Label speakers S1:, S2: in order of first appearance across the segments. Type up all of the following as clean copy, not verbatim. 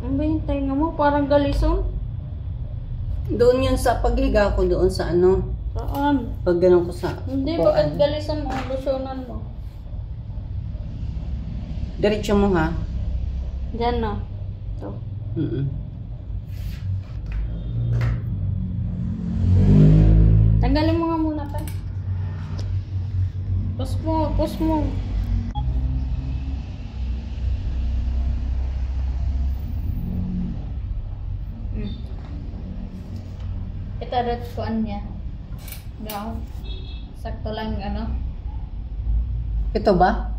S1: Ano ba yung tainga mo? Parang galison?
S2: Doon yun sa paghiga ko doon sa ano.
S1: Saan?
S2: Pag ganun ko sa
S1: Hindi,
S2: upuan.
S1: bakit galisan mo? Lusyonan mo.
S2: Diretso mo ha.
S1: Diyan na. Ito. Tanggalin mo nga muna pa. Push mo, push mo. Ito rin kuan niya. No. Sakto lang ano.
S2: Ito ba?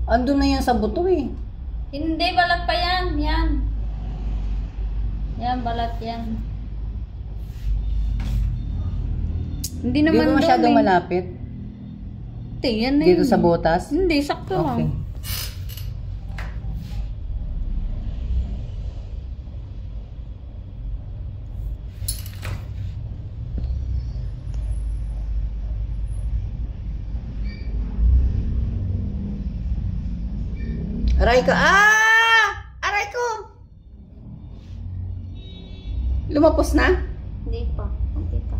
S2: Ando na yan sa buto eh.
S1: Hindi, balat pa yan. Yan. Yan, balat yan. Hindi naman
S2: Hindi mo masyadong malapit.
S1: Yan na
S2: Dito
S1: yun.
S2: sa butas?
S1: Hindi, sakto
S2: Okay.
S1: lang.
S2: Aray ko. Aray ko! Lumapos na?
S1: Hindi pa. Hindi pa.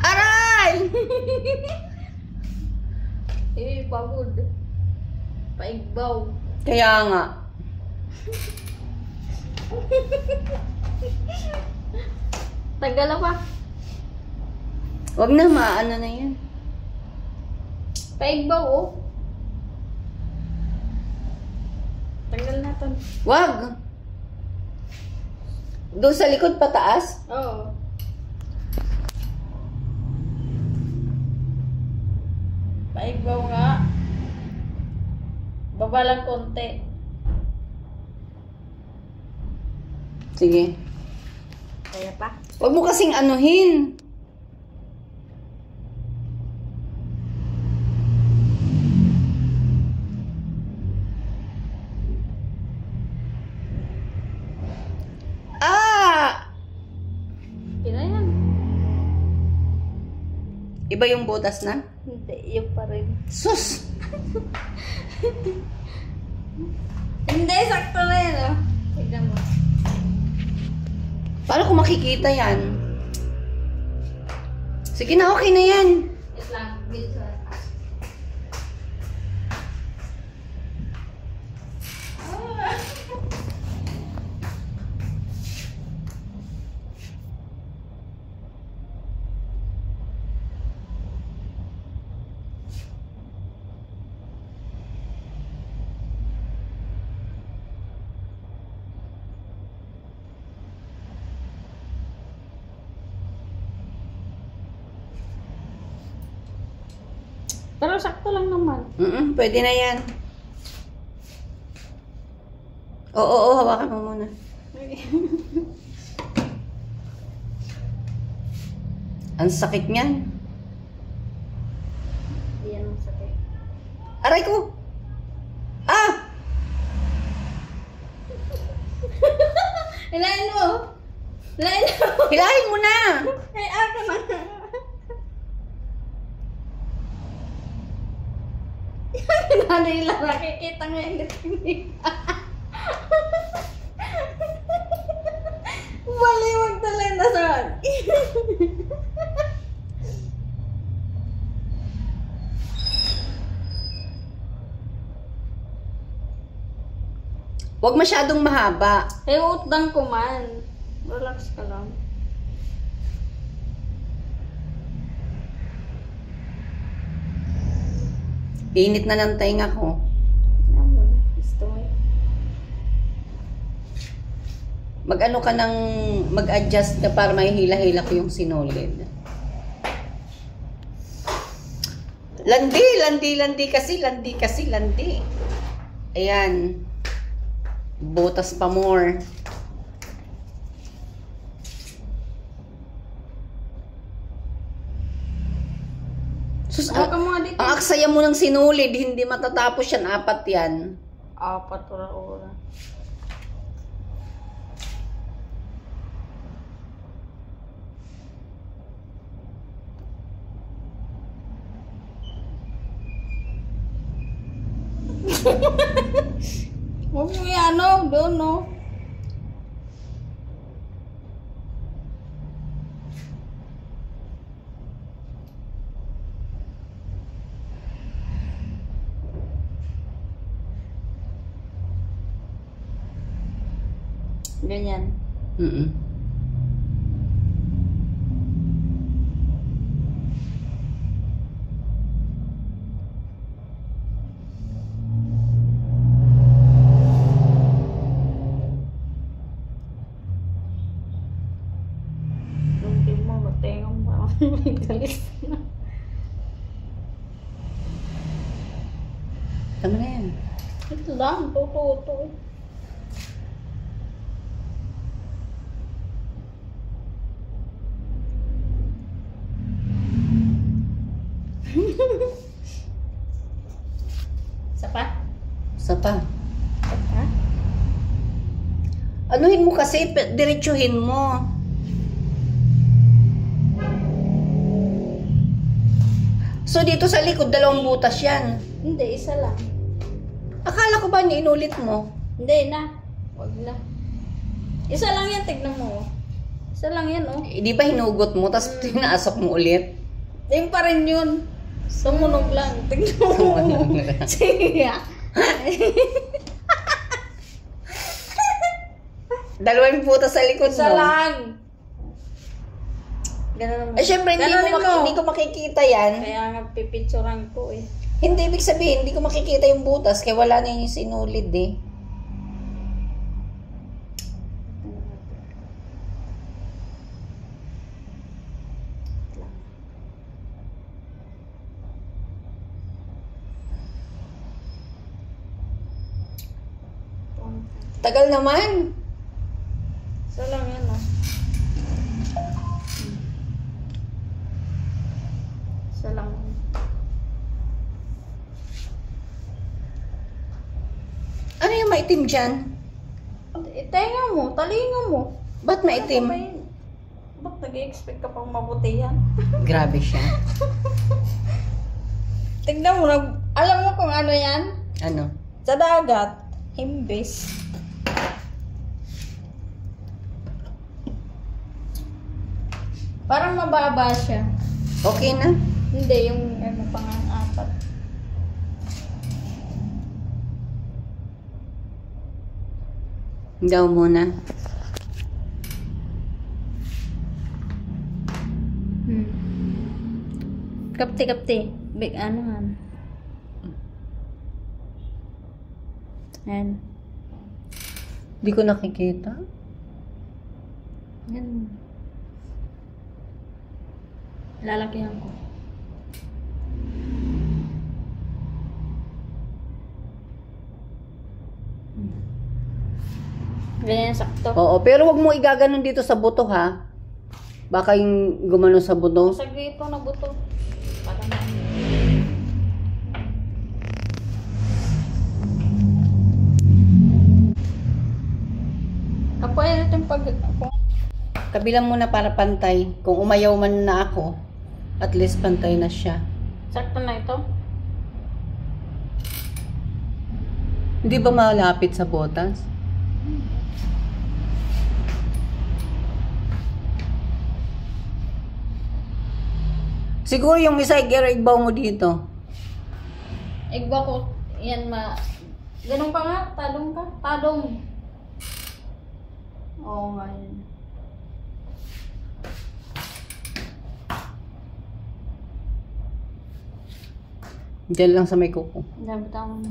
S2: Aray!
S1: Pagod. Paigbaw.
S2: Kaya nga.
S1: Tagal pa.
S2: Wag na, maano na yan.
S1: Paigbaw, oh. Tagal na to.
S2: Wag! Doon sa likod pataas?
S1: Oo. Paigbaw nga. Baba lang konti.
S2: Sige.
S1: Kaya pa?
S2: Wag mo kasing anuhin.
S1: Kina yan.
S2: Iba yung butas na?
S1: Hindi, yung pa rin.
S2: Sus!
S1: Hindi, sakto na yan, oh. Tignan mo.
S2: Paano ko makikita yan? Sige na, okay na yan.
S1: Wait lang, wait lang. Pero sakto lang naman.
S2: Pwede na yan. Oo, hawakan mo muna. Ang sakit niyan.
S1: Yan ang sakit.
S2: Aray ko!
S1: Hilahin mo! Hilahin mo!
S2: Hilahin mo na!
S1: Ay, ako na. Nanay lang, nakikita nga yung natinig. Baliwag talaga na sa
S2: Huwag masyadong mahaba.
S1: Eh, utang ko man. Relax ka lang.
S2: Init na ng tainga ko.
S1: Yan mo na. Gusto mo yun.
S2: Mag-ano ka ng mag-adjust ka para may hila-hila ko yung sinulid. Landi kasi. Ayan. Butas pa more. Sus,
S1: Huwag ka mga dito.
S2: ang aksaya mo ng sinulid, hindi matatapos yan. 4 yan.
S1: 4 oras. Huwag mo yan, no? Doon, no? Ganyan.
S2: Mm-mm.
S1: Hindi mo, matengong pa. May galis na.
S2: Tama na yan.
S1: Ito lang, tututo. Sapa?
S2: Sapa.
S1: Sapa?
S2: Anuhin mo kasi, diretsuhin mo. So dito sa likod, 2 butas yan.
S1: Hindi, isa lang.
S2: Akala ko ba inulit mo?
S1: Hindi na. Wag na. Isa lang yan, tignan mo. Isa lang yan, oh.
S2: Eh, di ba hinugot mo, tapos tinaasok mo ulit?
S1: Yung pa rin yun. Sumunog lang. Tignan mo.
S2: Sumunog lang.
S1: Sige.
S2: 2 butas sa likod
S1: Isa
S2: mo.
S1: lang. Ganun naman.
S2: Eh, syempre, hindi ko makikita yan.
S1: Kaya nga pipicturan ko eh.
S2: Hindi, ibig sabihin, hindi ko makikita yung butas, kaya wala na yung sinulid eh. Tagal naman.
S1: Isa lang yan, oh. Isa lang.
S2: Ano yung maitim dyan?
S1: Tenga mo, talinga mo.
S2: Ba't maitim?
S1: Ba't nag-i-expect ka pang mabuti yan?
S2: Grabe siya.
S1: Tignan mo, alam mo kung ano yan?
S2: Ano?
S1: Sa dagat, himbis. Parang mababa siya.
S2: Okay na?
S1: Hindi, yung ano pang-apat.
S2: Daw muna.
S1: Kapti-kapti. Big ano han. Yan.
S2: Di ko nakikita.
S1: Yan. Lalakihan ko. Ganyan sakto.
S2: Oo, pero wag mo igaganon dito sa buto ha. Baka yung gumano sa buto.
S1: Saglit na buto. Para na. Ako ay natin pag...
S2: Kabilang muna para pantay. Kung umayaw man na ako, at least pantay na siya.
S1: Sakto na ito.
S2: Hindi ba malapit sa botas? Siguro yung isa igbaw mo dito.
S1: Igba ko, yan ganun pa nga, talong ka, talong. Oo nga yun.
S2: Diyan lang sa may kuko.
S1: Dapat ang...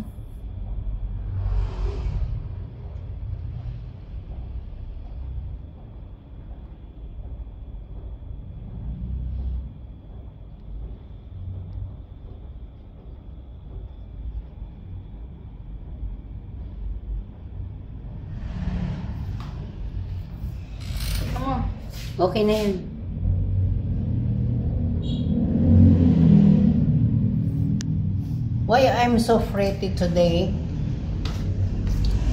S2: Okay na yan. Why I'm so pretty today?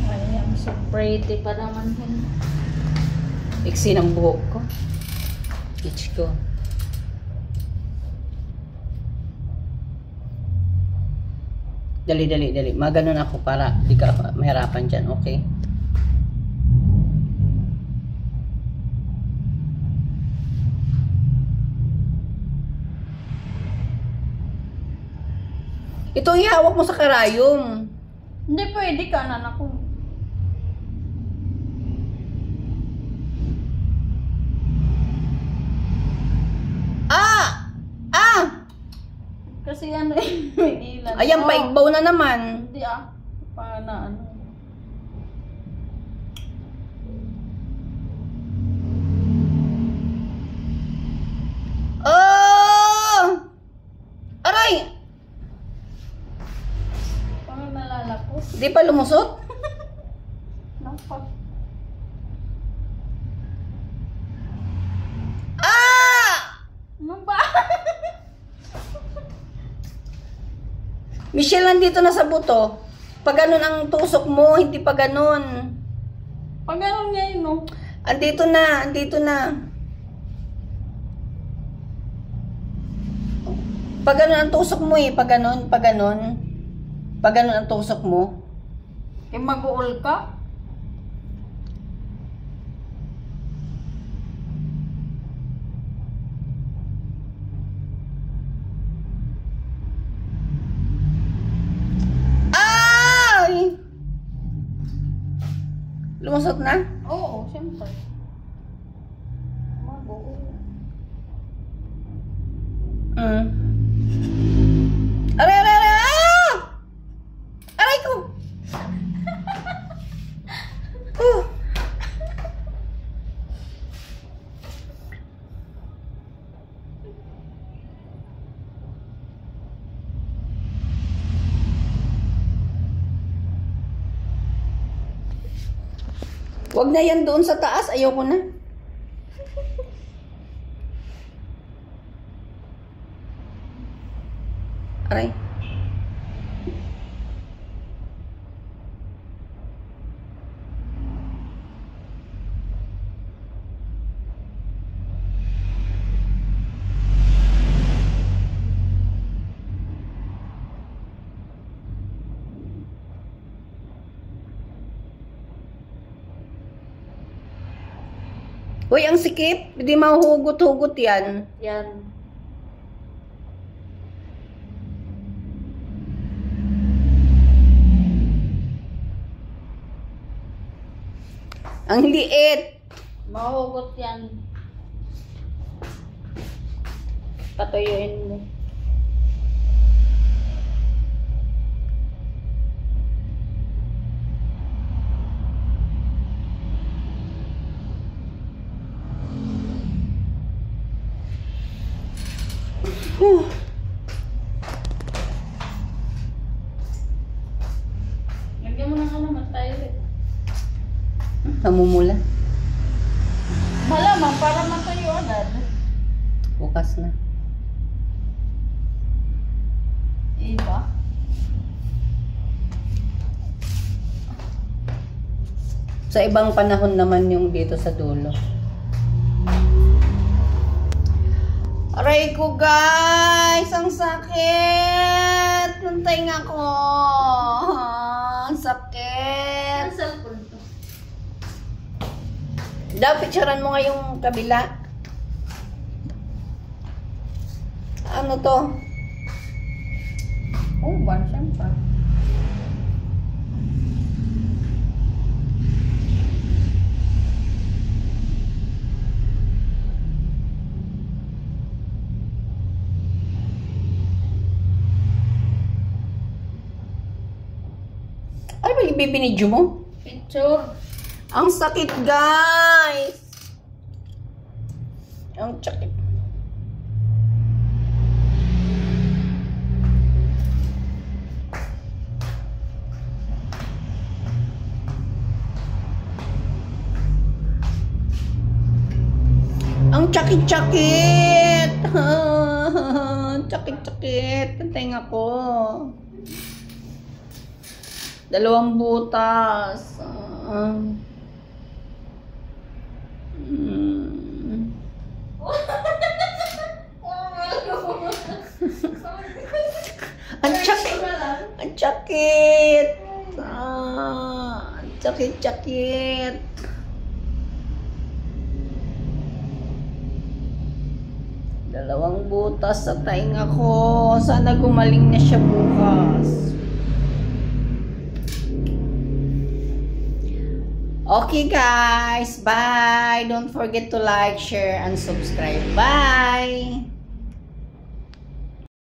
S1: Ay, I'm so pretty pa naman yun.
S2: Iksi ng buhok ko. Itch ko. Dali, dali, dali. Maganon ako para di ka mahirapan dyan, okay? Ito ihawak mo sa karayom.
S1: Hindi pwede ka na ako.
S2: Ah! Ah!
S1: Kasi ano eh, may ilan.
S2: Ayan,
S1: Oh,
S2: paigbaw na naman.
S1: Hindi ah. Para na ano.
S2: Oh! Aray!
S1: Para nalalapos.
S2: Di pa lumusot?
S1: Napak.
S2: Ah!
S1: Ano ba?
S2: Michelle, nandito na sa buto. Pag ganun ang tusok mo, hindi pa ganun.
S1: Pag ganun nga yun, no?
S2: Andito na, andito na. Pag ganun ang tusok mo eh, pag ganun, pag ganun. Pag ganun ang tusok mo.
S1: Eh, mag-uol ka?
S2: Ay! Lumusot na?
S1: Oo, siyempre. Mag-uol.
S2: Mm. Aray, aray, aray! Ah! Aray ko! Wag na yan doon sa taas. Ayoko na. Aray. Uy, ang sikip. Hindi mahuhugot-hugot yan.
S1: Yan.
S2: Ang liit.
S1: Mahugot yan. Patuyuin mo. Lagyan mo ng ano, matay ulit.
S2: Namumula.
S1: Malamang para matayo agad.
S2: Bukas na.
S1: Iba.
S2: Sa ibang panahon naman yung dito sa dulo. Aray ko guys! Ang sakit! Ng tainga ko! Ang sakit!
S1: Ang cellphone to.
S2: Daw, picturean mo nga yung kabila. Ano to?
S1: Oh, ban siyempre.
S2: Ano ba yung bibinidyo mo?
S1: Picture.
S2: Ang sakit guys! Ang sakit. Ang sakit-sakit! Sakit-sakit! Ang tenga ko. 2 butas. Ang sakit. Ang sakit. Ang sakit. Dalawang butas sa tainga ko. Sana gumaling na siya bukas. Okay guys, bye. Don't forget to like, share, and subscribe. Bye.